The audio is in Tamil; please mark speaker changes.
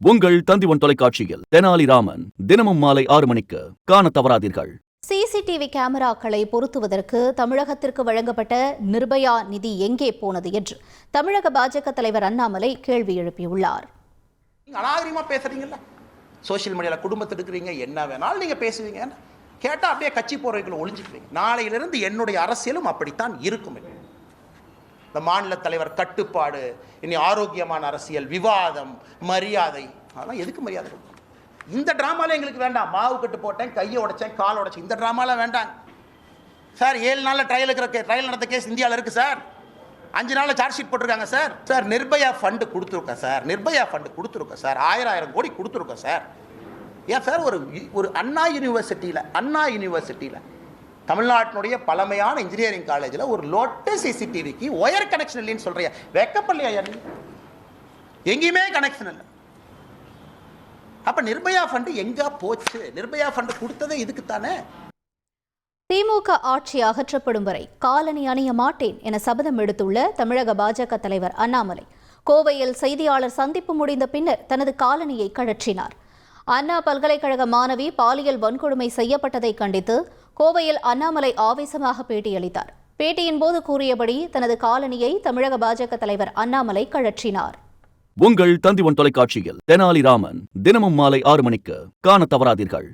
Speaker 1: உங்கள் தந்திவன் தொலைக்காட்சியில் தெனாலிராமன் தினமும் மாலை 6 மணிக்கு காண தவறாதீர்கள்.
Speaker 2: சிசிடிவி கேமராக்களை பொருத்துவதற்கு தமிழகத்திற்கு வழங்கப்பட்ட நிர்பயா நிதி எங்கே போனது என்று தமிழக பாஜக தலைவர் அண்ணாமலை கேள்வி எழுப்பியுள்ளார்.
Speaker 3: அநாகரிகமா பேசுறீங்கல்ல, சோசியல் மீடியாவில் குடும்பத்தை எடுக்கிறீங்க, என்ன வேணாலும் நீங்க பேசுவீங்க, கேட்டால் அப்படியே கட்சி போறவைகளை ஒளிஞ்சுக்குவீங்க. நாளையிலிருந்து என்னுடைய அரசியலும் அப்படித்தான் இருக்கும். இந்த மாநில தலைவர் கட்டுப்பாடு, இனி ஆரோக்கியமான அரசியல், விவாதம், மரியாதை, அதெல்லாம் எதுக்கு மரியாதை கொடுக்கணும்? இந்த ட்ராமாலாம் எங்களுக்கு வேண்டாம். மாவு கட்டு போட்டேன், கையை உடைச்சேன், கால் உடைச்சேன், இந்த ட்ராமாலாம் வேண்டாம் சார். 7 நாளில் ட்ரையல் நடந்த கேஸ் இந்தியாவில் இருக்குது சார். 5 நாளில் சார்ஜ் ஷீட் போட்டிருக்காங்க சார். சார் நிர்பயா ஃபண்டு கொடுத்துருக்கேன் சார், நிர்பயா ஃபண்டு கொடுத்துருக்கேன் சார், 1000 கோடி கொடுத்துருக்கேன் சார். ஏன் சார் ஒரு அண்ணா யூனிவர்சிட்டியில் தமிழ்நாட்டினுடைய பழமையான இன்ஜினியரிங் காலேஜில் ஒரு லோட்டு சிசிடிவிக்கு ஒயர் கனெக்ஷன் இல்லைன்னு சொல்றியா? வெக்கப்படலையா? எங்கேயுமே கனெக்ஷன் இல்லை. அப்ப நிர்பயா ஃபண்டு எங்க போச்சு? நிர்பயா ஃபண்டு கொடுத்ததே இதுக்கு தானே.
Speaker 2: திமுக ஆட்சி அகற்றப்படும் வரை காலணி அணிய மாட்டேன் என சபதம் எடுத்துள்ள தமிழக பாஜக தலைவர் அண்ணாமலை கோவையில் செய்தியாளர் சந்திப்பு முடிந்த பின்னர் தனது காலணியை கழற்றினார். அண்ணா பல்கலைக்கழக மாணவி பாலியல் வன்கொடுமை செய்யப்பட்டதை கண்டித்து கோவையில் அண்ணாமலை ஆவேசமாக பேட்டியளித்தார். பேட்டியின் போது கூறியபடி தனது காலணியை தமிழக பாஜக தலைவர் அண்ணாமலை கழற்றினார்.
Speaker 1: உங்கள் தந்திவன் தொலைக்காட்சியில் தெனாலிராமன் தினமும் மாலை 6 மணிக்கு காண தவறாதீர்கள்.